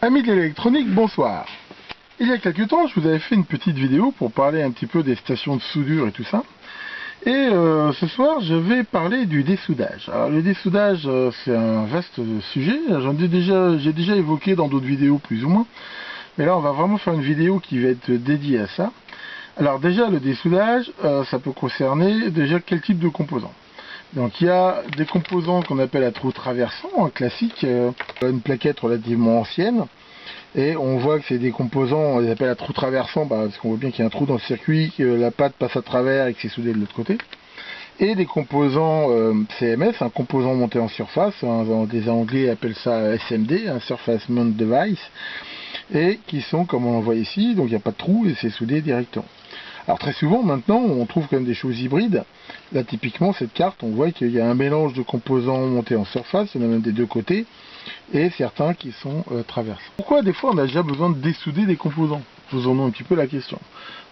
Amis de l'électronique, bonsoir. Il y a quelques temps, je vous avais fait une petite vidéo pour parler un petit peu des stations de soudure et tout ça. Et ce soir, je vais parler du dessoudage. Alors, le dessoudage, c'est un vaste sujet. J'ai déjà évoqué dans d'autres vidéos plus ou moins. Mais là, on va vraiment faire une vidéo qui va être dédiée à ça. Alors déjà, le dessoudage, ça peut concerner déjà quel type de composants. Donc il y a des composants qu'on appelle à trous traversants, un classique, une plaquette relativement ancienne. Et on voit que c'est des composants, on les appelle à trous traversants, parce qu'on voit bien qu'il y a un trou dans le circuit, que la pâte passe à travers et que c'est soudé de l'autre côté. Et des composants CMS, un composant monté en surface, des Anglais appellent ça SMD, un Surface Mount Device, et qui sont, comme on le voit ici, donc il n'y a pas de trou et c'est soudé directement. Alors très souvent maintenant on trouve quand même des choses hybrides. Là typiquement cette carte on voit qu'il y a un mélange de composants montés en surface, il y en a même des deux côtés, et certains qui sont traversants. Pourquoi des fois on a déjà besoin de dessouder des composants? Posons-nous un petit peu la question.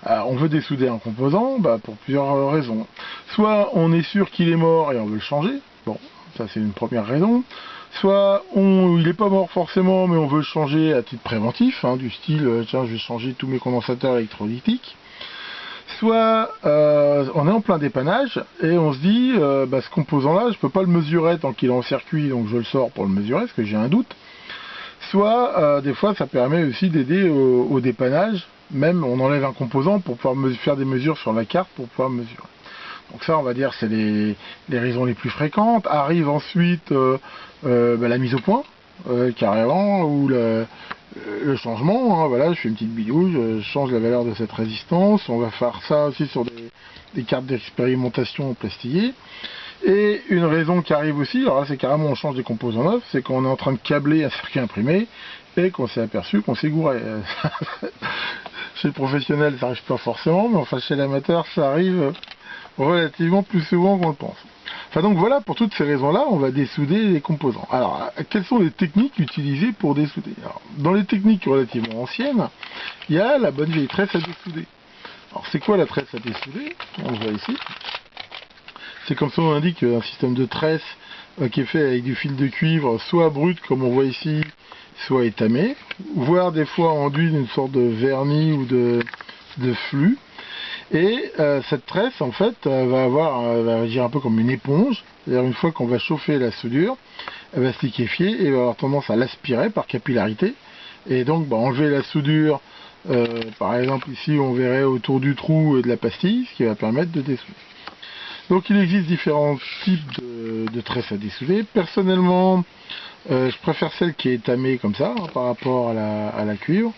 Alors, on veut dessouder un composant pour plusieurs raisons. Soit on est sûr qu'il est mort et on veut le changer, bon ça c'est une première raison. Soit il n'est pas mort forcément mais on veut le changer à titre préventif, du style tiens je vais changer tous mes condensateurs électrolytiques. Soit on est en plein dépannage et on se dit ce composant là je peux pas le mesurer tant qu'il est en circuit, donc je le sors pour le mesurer parce que j'ai un doute. Soit des fois ça permet aussi d'aider au dépannage, même on enlève un composant pour pouvoir faire des mesures sur la carte pour pouvoir mesurer. Donc ça on va dire c'est les raisons les plus fréquentes. Arrive ensuite la mise au point carrément, ou le changement, voilà, je fais une petite bidouille, je change la valeur de cette résistance. On va faire ça aussi sur des cartes d'expérimentation plastillées. Et une raison qui arrive aussi, alors là c'est carrément on change des composants neufs, c'est qu'on est en train de câbler un circuit imprimé et qu'on s'est aperçu qu'on s'est gouré. Chez le professionnel ça arrive pas forcément, mais enfin chez l'amateur ça arrive relativement plus souvent qu'on le pense. Enfin donc voilà, pour toutes ces raisons-là, on va dessouder les composants. Alors, quelles sont les techniques utilisées pour dessouder? Alors, dans les techniques relativement anciennes, il y a la bonne vieille tresse à dessouder. Alors, c'est quoi la tresse à dessouder? On le voit ici. C'est comme son nom l'indique, un système de tresse qui est fait avec du fil de cuivre, soit brut, comme on voit ici, soit étamé, voire des fois enduit d'une sorte de vernis ou de flux. Et cette tresse en fait va agir un peu comme une éponge, c'est-à-dire une fois qu'on va chauffer la soudure, elle va se liquéfier et va avoir tendance à l'aspirer par capillarité, et donc enlever la soudure, par exemple ici on verrait autour du trou et de la pastille, ce qui va permettre de dessouder. Donc il existe différents types de tresses à dessouder. Personnellement je préfère celle qui est étamée comme ça par rapport à la cuivre.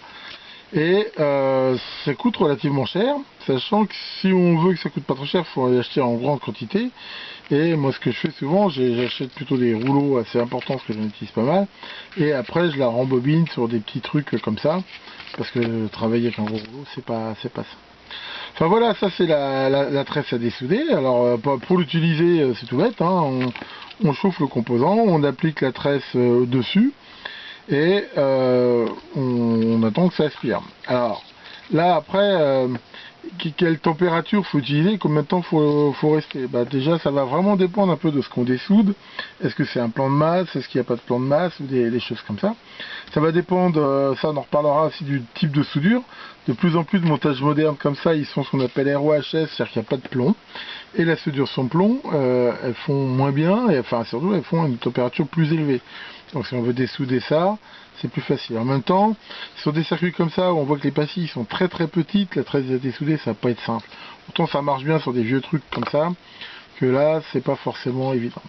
Et ça coûte relativement cher, sachant que si on veut que ça coûte pas trop cher, il faut l'acheter en grande quantité. Et moi ce que je fais souvent, j'achète plutôt des rouleaux assez importants, parce que j'en utilise pas mal, et après je la rembobine sur des petits trucs comme ça, parce que travailler avec un gros rouleau, c'est pas ça. Enfin voilà, ça c'est la tresse à dessouder. Alors pour l'utiliser, c'est tout bête, on chauffe le composant, on applique la tresse dessus, et on attend que ça aspire. Alors là après, quelle température faut utiliser, combien de temps faut rester? Déjà ça va vraiment dépendre un peu de ce qu'on dessoude. Est-ce que c'est un plan de masse, est-ce qu'il n'y a pas de plan de masse, ou des choses comme ça. Ça va dépendre, ça on en reparlera aussi, du type de soudure. De plus en plus de montages modernes comme ça, ils sont ce qu'on appelle ROHS, c'est-à-dire qu'il n'y a pas de plomb. Et la soudure sans plomb, elles font moins bien, et enfin surtout elles font à une température plus élevée. Donc si on veut dessouder ça, c'est plus facile. En même temps, sur des circuits comme ça, où on voit que les pastilles sont très très petites, la tresse à dessouder, ça va pas être simple. Pourtant ça marche bien sur des vieux trucs comme ça, que là, c'est pas forcément évident.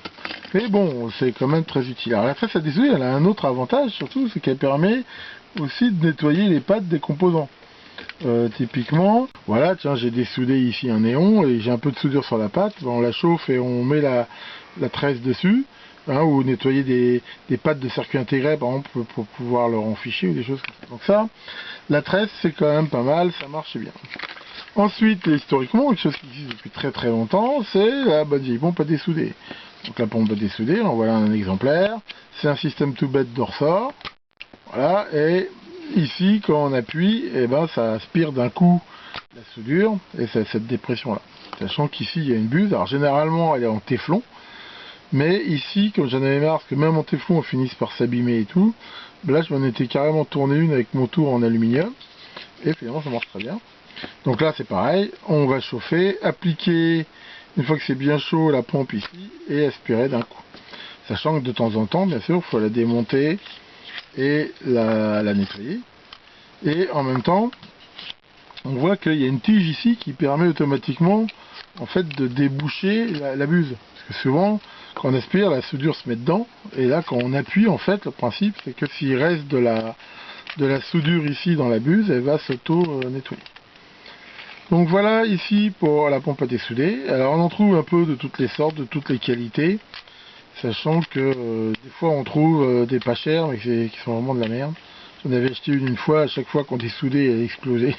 Mais bon, c'est quand même très utile. Alors la tresse à dessouder, elle a un autre avantage surtout, c'est qu'elle permet aussi de nettoyer les pattes des composants. Typiquement, voilà, tiens, j'ai dessoudé ici un néon et j'ai un peu de soudure sur la pâte, on la chauffe et on met la tresse dessus, ou nettoyer des pattes de circuit intégré par exemple pour pouvoir leur en ficher ou des choses comme ça. Donc ça, la tresse c'est quand même pas mal, ça marche bien. Ensuite, historiquement, une chose qui existe depuis très très longtemps, c'est la bonne vieille pompe à dessouder. Donc la pompe à dessouder, en voilà un exemplaire, c'est un système tout bête de ressort, voilà, et ici, quand on appuie, ça aspire d'un coup la soudure, et c'est cette dépression-là. Sachant qu'ici, il y a une buse. Alors, généralement, elle est en téflon. Mais ici, comme j'en avais marre, parce que même en téflon, on finisse par s'abîmer et tout, là, je m'en étais carrément tourné une avec mon tour en aluminium. Et finalement, ça marche très bien. Donc là, c'est pareil. On va chauffer, appliquer, une fois que c'est bien chaud, la pompe ici, et aspirer d'un coup. Sachant que de temps en temps, bien sûr, il faut la démonter et la nettoyer. Et en même temps, on voit qu'il y a une tige ici qui permet automatiquement en fait de déboucher la buse. Parce que souvent, quand on aspire, la soudure se met dedans. Et là, quand on appuie, en fait, le principe, c'est que s'il reste de la soudure ici dans la buse, elle va s'auto-nettoyer. Donc voilà ici pour la pompe à dessouder. Alors on en trouve un peu de toutes les sortes, de toutes les qualités. Sachant que des fois on trouve des pas chers mais qui sont vraiment de la merde. J'en avais acheté une fois, à chaque fois qu'on dessoudait elle explosait.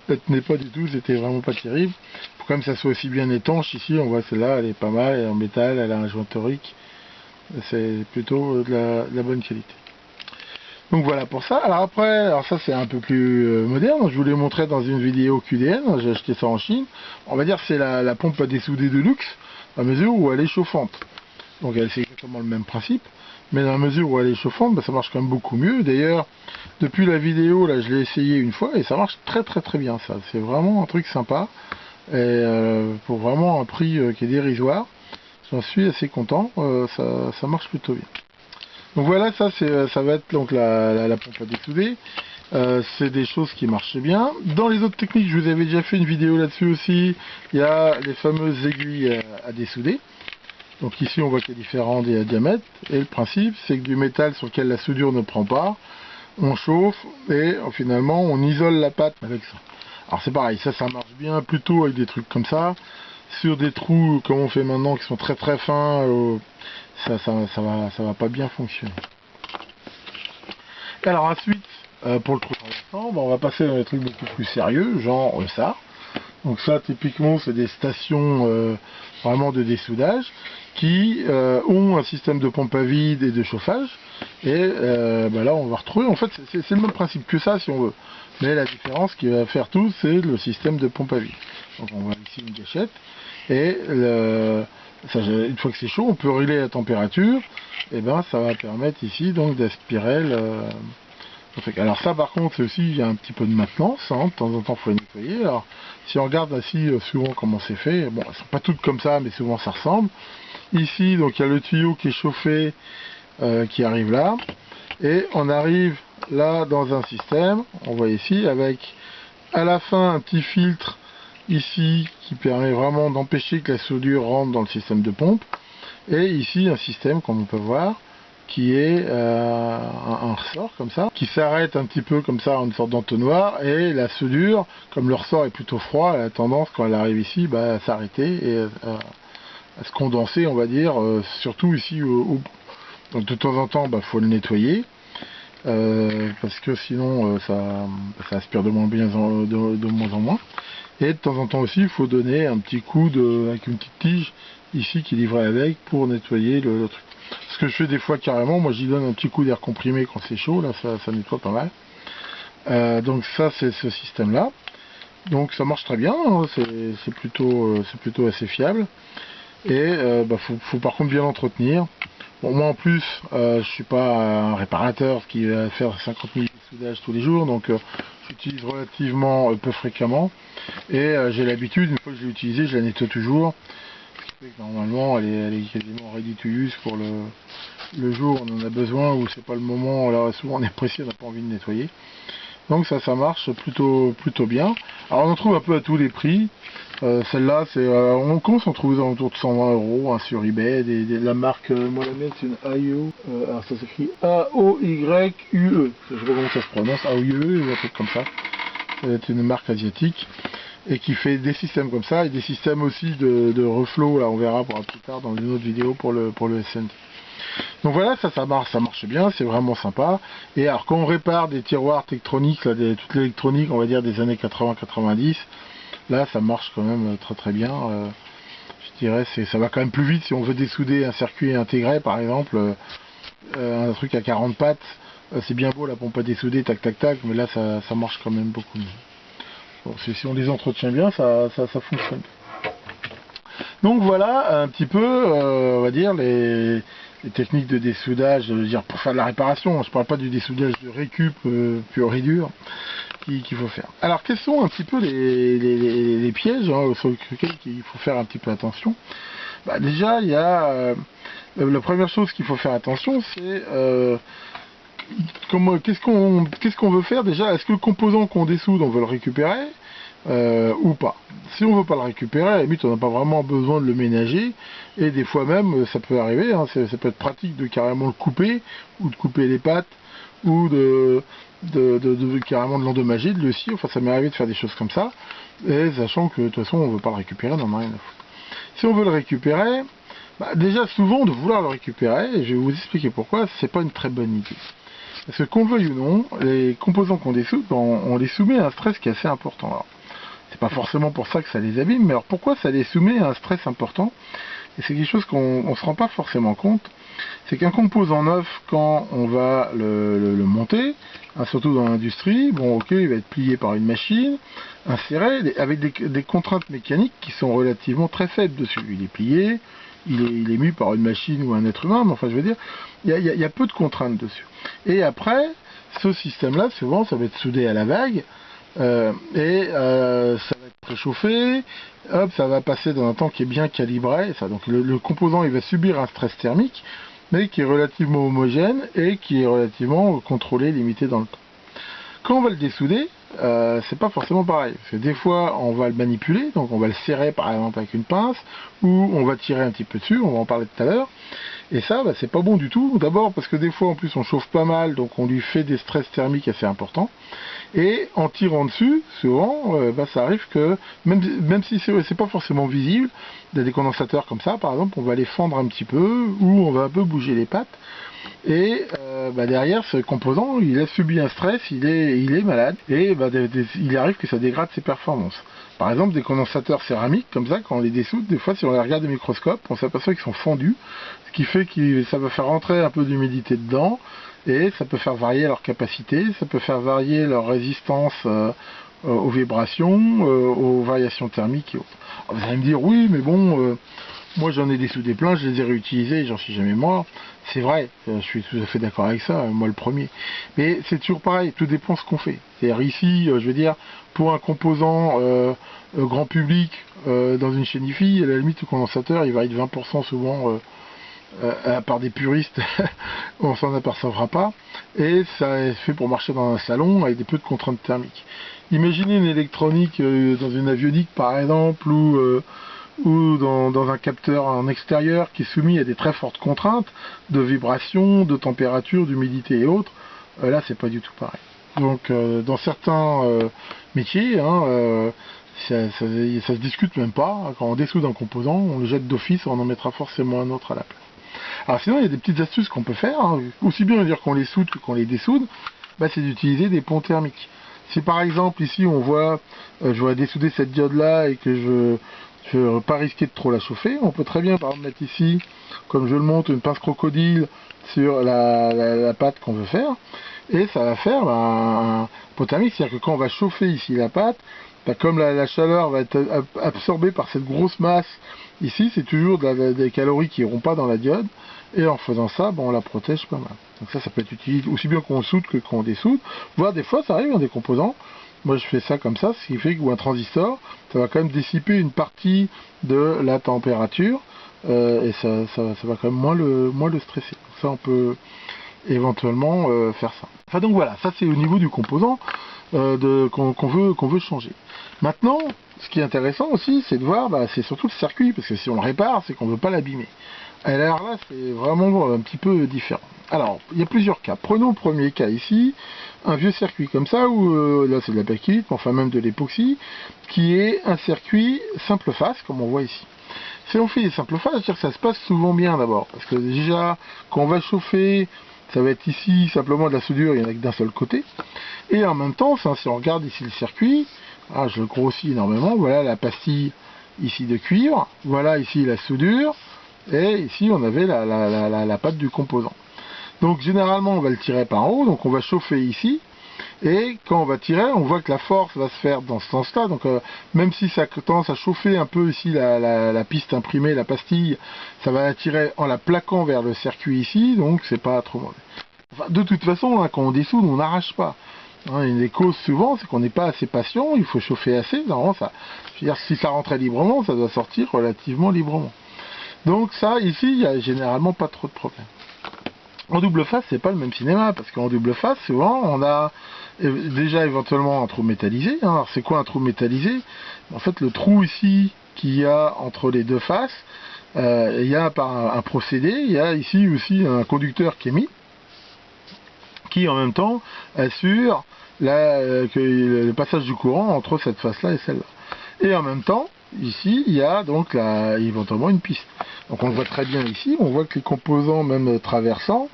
Elle tenait pas du tout, c'était vraiment pas terrible. Pour quand même ça soit aussi bien étanche, ici on voit celle-là, elle est pas mal, elle est en métal, elle a un joint torique. C'est plutôt de la bonne qualité. Donc voilà pour ça. Alors après, alors ça c'est un peu plus moderne, je vous l'ai montré dans une vidéo QDN, j'ai acheté ça en Chine. On va dire que c'est la pompe à dessouder de luxe, à mesure où elle est chauffante. Donc c'est exactement le même principe, mais dans la mesure où elle est chauffante, ça marche quand même beaucoup mieux. D'ailleurs, depuis la vidéo, là, je l'ai essayé une fois et ça marche très très très bien. Ça, c'est vraiment un truc sympa et pour vraiment un prix qui est dérisoire. J'en suis assez content. Ça marche plutôt bien. Donc voilà, ça va être donc la pompe à dessouder. C'est des choses qui marchent bien. Dans les autres techniques, je vous avais déjà fait une vidéo là-dessus aussi. Il y a les fameuses aiguilles à dessouder. Donc ici on voit qu'il y a différents diamètres et le principe c'est que du métal sur lequel la soudure ne prend pas, on chauffe et finalement on isole la pâte avec ça. Alors c'est pareil, ça marche bien plutôt avec des trucs comme ça. Sur des trous comme on fait maintenant qui sont très très fins, ça va pas bien fonctionner. Alors ensuite pour le trou traversant, on va passer dans des trucs beaucoup plus sérieux, genre ça. Donc ça typiquement c'est des stations vraiment de dessoudage qui ont un système de pompe à vide et de chauffage et là on va retrouver en fait c'est le même principe que ça si on veut, mais la différence qui va faire tout c'est le système de pompe à vide. Donc on voit ici une gâchette et une fois que c'est chaud on peut régler la température et ça va permettre ici donc d'aspirer alors ça par contre c'est aussi il y a un petit peu de maintenance, de temps en temps il faut les nettoyer. Alors si on regarde ici souvent comment c'est fait, bon elles sont pas toutes comme ça mais souvent ça ressemble. Ici donc il y a le tuyau qui est chauffé qui arrive là et on arrive là dans un système, on voit ici avec à la fin un petit filtre ici qui permet vraiment d'empêcher que la soudure rentre dans le système de pompe et ici un système comme on peut voir qui est un ressort comme ça, qui s'arrête un petit peu comme ça en une sorte d'entonnoir et la soudure, comme le ressort est plutôt froid, elle a tendance quand elle arrive ici à s'arrêter et à se condenser on va dire, surtout ici donc de temps en temps faut le nettoyer parce que sinon ça aspire de moins en moins et de temps en temps aussi il faut donner un petit coup avec une petite tige ici qui est livrée avec pour nettoyer le truc. Ce que je fais des fois carrément, moi j'y donne un petit coup d'air comprimé quand c'est chaud, là ça nettoie pas mal. Donc ça c'est ce système là. Donc ça marche très bien, hein, c'est plutôt assez fiable. Et faut par contre bien l'entretenir. Bon, moi en plus je suis pas un réparateur qui va faire 50 000 soudages tous les jours, donc j'utilise relativement peu fréquemment. Et j'ai l'habitude, une fois que je l'ai utilisée, je la nettoie toujours. Normalement elle est quasiment ready to use pour le jour où on en a besoin ou c'est pas le moment, là souvent on est pressé, on n'a pas envie de nettoyer. Donc ça marche plutôt bien. Alors on en trouve un peu à tous les prix. Celle-là on commence à en trouver autour de 120 € sur eBay. La marque, moi la mienne c'est une AOYUE, alors ça s'écrit A-O-Y-U-E, je sais pas comment ça se prononce, AOYUE ou un truc comme ça. C'est une marque asiatique et qui fait des systèmes comme ça et des systèmes aussi de reflow, là on verra pour plus tard dans une autre vidéo pour le SND. Donc voilà, ça marche bien, c'est vraiment sympa. Et alors quand on répare des tiroirs Tektronix, là, toute l'électronique on va dire des années 80-90, là ça marche quand même très très bien. Je dirais ça va quand même plus vite si on veut dessouder un circuit intégré par exemple, un truc à 40 pattes, c'est bien beau la pompe à dessouder, tac tac tac, mais là ça marche quand même beaucoup mieux. Bon, si on les entretient bien, ça fonctionne. Donc voilà un petit peu, on va dire, les techniques de dessoudage, je veux dire, pour faire de la réparation. Je ne parle pas du dessoudage de récup pur et dur qu'il faut faire. Alors, quels sont un petit peu les pièges sur lesquels il faut faire un petit peu attention? Bah, déjà, il y a la première chose qu'il faut faire attention, c'est qu'est-ce qu'on veut faire déjà. Est-ce que le composant qu'on dessoude, on veut le récupérer ou pas? Si on veut pas le récupérer, à la limite, on n'a pas vraiment besoin de le ménager, et des fois même, ça peut arriver, ça peut être pratique de carrément le couper, ou de couper les pattes, ou carrément de l'endommager, de le scier. Enfin, ça m'est arrivé de faire des choses comme ça, et sachant que de toute façon on veut pas le récupérer, on n'en a rien à foutre. Si on veut le récupérer, bah, déjà souvent de vouloir le récupérer, et je vais vous expliquer pourquoi, c'est pas une très bonne idée. Parce que qu'on le veuille ou non, les composants qu'on dessoude, on les soumet à un stress qui est assez important. Alors, c'est pas forcément pour ça que ça les abîme, mais alors pourquoi ça les soumet à un stress important? Et c'est quelque chose qu'on se rend pas forcément compte. C'est qu'un composant neuf, quand on va le monter, surtout dans l'industrie, bon ok, il va être plié par une machine, inséré, avec des contraintes mécaniques qui sont relativement très faibles dessus. Il est plié, il est mu par une machine ou un être humain, mais enfin je veux dire, il y a peu de contraintes dessus. Et après, ce système-là, souvent, ça va être soudé à la vague, ça va être préchauffé, hop, ça va passer dans un temps qui est bien calibré, ça. Donc le composant il va subir un stress thermique, mais qui est relativement homogène et qui est relativement contrôlé, limité dans le temps. Quand on va le dessouder, c'est pas forcément pareil. Parce que des fois, on va le manipuler, donc on va le serrer par exemple avec une pince, ou on va tirer un petit peu dessus, on va en parler tout à l'heure. Et ça, bah, c'est pas bon du tout. D'abord parce que des fois, en plus, on chauffe pas mal, donc on lui fait des stress thermiques assez importants. Et en tirant dessus, souvent, bah, ça arrive que, même si c'est pas forcément visible, il y a des condensateurs comme ça, par exemple, on va les fendre un petit peu, ou on va un peu bouger les pattes. Et bah, derrière, ce composant, il a subi un stress, il est malade, et bah, il arrive que ça dégrade ses performances. Par exemple, des condensateurs céramiques, comme ça, quand on les dessoude, des fois, si on les regarde au microscope, on s'aperçoit qu'ils sont fendus, ce qui fait que ça va faire rentrer un peu d'humidité dedans, et ça peut faire varier leur capacité, ça peut faire varier leur résistance aux vibrations, aux variations thermiques et autres. Alors, vous allez me dire, oui, mais bon, moi j'en ai dessoudé plein, je les ai réutilisés, j'en suis jamais mort. C'est vrai, je suis tout à fait d'accord avec ça, moi le premier. Mais c'est toujours pareil, tout dépend ce qu'on fait. C'est-à-dire ici, je veux dire, pour un composant grand public dans une chaîne IFI, à la limite le condensateur il varie de 20% souvent par des puristes, on s'en apercevra pas. Et ça est fait pour marcher dans un salon avec des peu de contraintes thermiques. Imaginez une électronique dans une avionique par exemple, ou dans un capteur en extérieur qui est soumis à des très fortes contraintes de vibration, de température, d'humidité et autres, là c'est pas du tout pareil. Donc dans certains métiers, ça se discute même pas. Quand on dessoude un composant, on le jette d'office, on en mettra forcément un autre à la place. Alors sinon il y a des petites astuces qu'on peut faire, aussi bien dire qu'on les soude que qu'on les dessoude, bah, c'est d'utiliser des ponts thermiques. Si par exemple ici on voit, je voudrais dessouder cette diode là et que je ne veux pas risquer de trop la chauffer, on peut très bien par exemple mettre ici, comme je le montre, une pince crocodile sur la pâte qu'on veut faire, et ça va faire un pot thermique, c'est-à-dire que quand on va chauffer ici la pâte, bah, comme la chaleur va être absorbée par cette grosse masse, ici c'est toujours des calories qui n'iront pas dans la diode, et en faisant ça, bah, on la protège pas mal. Donc ça peut être utilisé aussi bien qu'on soude que qu'on dessoude, voire des fois ça arrive dans des composants. Moi je fais ça comme ça, ce qui fait qu'un transistor, ça va quand même dissiper une partie de la température, et ça va quand même moins le stresser. Donc ça on peut éventuellement faire ça. Enfin donc voilà, ça c'est au niveau du composant qu'on veut changer. Maintenant, ce qui est intéressant aussi, c'est de voir, bah, c'est surtout le circuit, parce que si on le répare, c'est qu'on ne veut pas l'abîmer. Alors là, c'est vraiment un petit peu différent. Alors, il y a plusieurs cas. Prenons le premier cas ici, un vieux circuit comme ça, où là c'est de la bakélite, enfin même de l'époxy, qui est un circuit simple face, comme on voit ici. Si on fait des simples phases, c'est-à-dire que ça se passe souvent bien d'abord, parce que déjà, quand on va chauffer, ça va être ici simplement de la soudure, il n'y en a que d'un seul côté. Et en même temps, si on regarde ici le circuit, je le grossis énormément, voilà la pastille ici de cuivre, voilà ici la soudure, et ici on avait la pâte du composant. Donc généralement on va le tirer par en haut, donc on va chauffer ici, Et quand on va tirer, on voit que la force va se faire dans ce sens-là. Donc même si ça tendance à chauffer un peu ici la piste imprimée, la pastille, ça va la tirer en la plaquant vers le circuit ici, donc c'est pas trop mauvais. Enfin, de toute façon, hein, quand on dessoude, on n'arrache pas. Hein, une des causes souvent, c'est qu'on n'est pas assez patient, il faut chauffer assez. Normalement, ça, je veux dire, si ça rentrait librement, ça doit sortir relativement librement. Donc ça, ici, il n'y a généralement pas trop de problème. En double face, c'est pas le même cinéma, parce qu'en double face, souvent, on a déjà éventuellement un trou métallisé. Hein. Alors c'est quoi un trou métallisé? En fait, le trou ici qu'il y a entre les deux faces, il y a par un procédé, il y a ici aussi un conducteur qui est mis, qui en même temps assure que le passage du courant entre cette face-là et celle-là. Et en même temps, ici, il y a donc éventuellement une piste. Donc on le voit très bien ici, on voit que les composants, même traversants,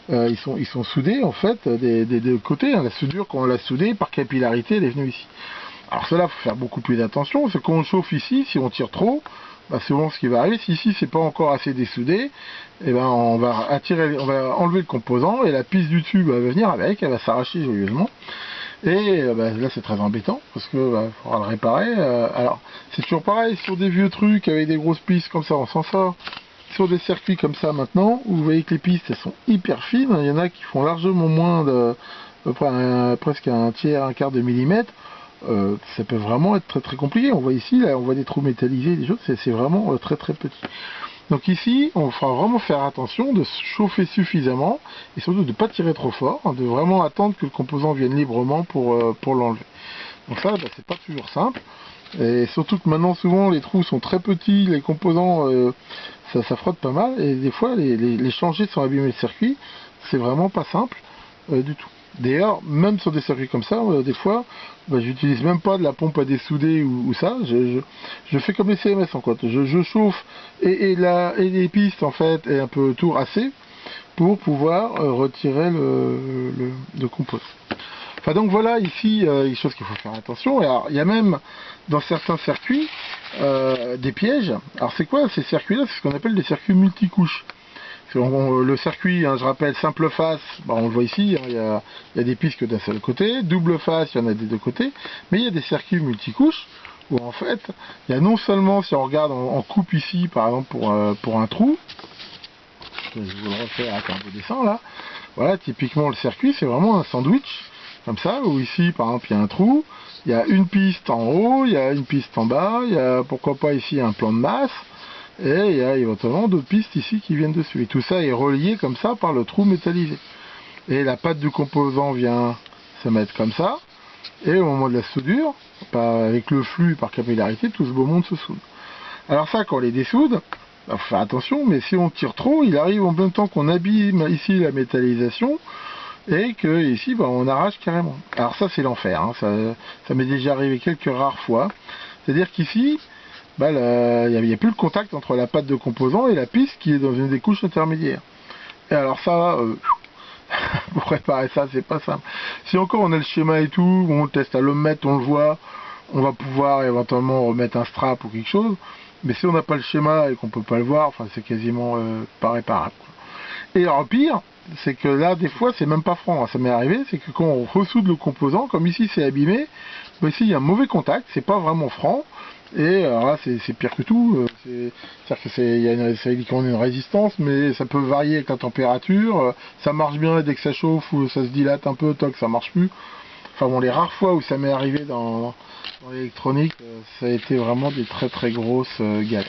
ils sont soudés en fait des deux côtés. Hein. La soudure, quand on l'a soudée, par capillarité, elle est venue ici. Alors cela, il faut faire beaucoup plus d'attention, parce que quand on chauffe ici, si on tire trop, bah, souvent ce qui va arriver, si ici c'est pas encore assez dessoudé, et ben on va enlever le composant et la piste du tube va venir avec, elle va s'arracher joyeusement. Et là c'est très embêtant parce que faudra le réparer. Alors c'est toujours pareil sur des vieux trucs avec des grosses pistes comme ça, on s'en sort. Sur des circuits comme ça maintenant, où vous voyez que les pistes elles sont hyper fines, il y en a qui font largement moins de presque un tiers, un quart de millimètre. Ça peut vraiment être très très compliqué. On voit ici, là, on voit des trous métallisés, des choses, c'est vraiment très très petit. Donc ici, on fera vraiment faire attention de chauffer suffisamment et surtout de ne pas tirer trop fort, hein, de vraiment attendre que le composant vienne librement pour l'enlever. Donc ça, c'est pas toujours simple. Et surtout que maintenant, souvent, les trous sont très petits, les composants, ça frotte pas mal. Et des fois, les changer sans abîmer le circuit, c'est vraiment pas simple du tout. D'ailleurs, même sur des circuits comme ça, des fois, j'utilise même pas de la pompe à dessouder ou ça. Je fais comme les CMS en fait. Je chauffe et les pistes en fait et un peu tout assez pour pouvoir retirer le composant. Enfin donc voilà ici une chose qu'il faut faire attention. Alors il y a même dans certains circuits des pièges. Alors c'est quoi ces circuits-là? C'est ce qu'on appelle des circuits multicouches. Le circuit, hein, je rappelle, simple face, on le voit ici, hein, il y a des pistes que d'un seul côté, double face, il y en a des deux côtés, mais il y a des circuits multicouches où en fait, il y a non seulement, si on regarde en coupe ici, par exemple pour un trou, je vous le refais à quand je descends là, voilà, typiquement le circuit c'est vraiment un sandwich, comme ça, où ici par exemple il y a un trou, il y a une piste en haut, il y a une piste en bas, il y a pourquoi pas ici un plan de masse, et il y a éventuellement d'autres pistes ici qui viennent dessus. Et tout ça est relié comme ça par le trou métallisé. Et la patte du composant vient se mettre comme ça. Et au moment de la soudure, avec le flux par capillarité, tout ce beau monde se soude. Alors ça, quand on les dessoude, faut faire attention, mais si on tire trop, il arrive en même temps qu'on abîme ici la métallisation, et que ici, on arrache carrément. Alors ça, c'est l'enfer. Hein. Ça m'est déjà arrivé quelques rares fois. C'est-à-dire qu'ici, il n'y a plus le contact entre la pâte de composant et la piste qui est dans une des couches intermédiaires. Et alors ça, pour préparer ça, c'est pas simple. Si encore on a le schéma et tout, on le teste à l'ommètre, on le voit, on va pouvoir éventuellement remettre un strap ou quelque chose. Mais si on n'a pas le schéma et qu'on peut pas le voir, enfin c'est quasiment pas réparable. Et alors pire, c'est que là, des fois, c'est même pas franc. Ça m'est arrivé, c'est que quand on ressoude le composant, comme ici c'est abîmé, ici il y a un mauvais contact, c'est pas vraiment franc. Et alors là, c'est pire que tout. C'est-à-dire qu'il y a une résistance, mais ça peut varier avec la température. Ça marche bien dès que ça chauffe ou ça se dilate un peu, toc, ça marche plus. Enfin bon, les rares fois où ça m'est arrivé dans l'électronique, ça a été vraiment des très très grosses galères.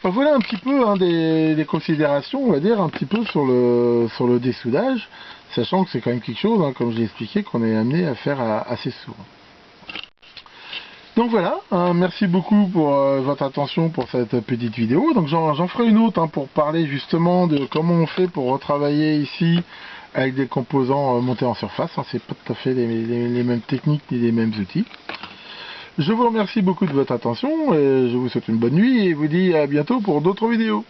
Enfin voilà un petit peu des considérations, on va dire, un petit peu sur le dessoudage, sachant que c'est quand même quelque chose, hein, comme je l'ai expliqué, qu'on est amené à faire assez souvent. Donc voilà, merci beaucoup pour votre attention pour cette petite vidéo. Donc j'en ferai une autre pour parler justement de comment on fait pour retravailler ici avec des composants montés en surface. C'est pas tout à fait les mêmes techniques ni les mêmes outils. Je vous remercie beaucoup de votre attention et je vous souhaite une bonne nuit et vous dis à bientôt pour d'autres vidéos.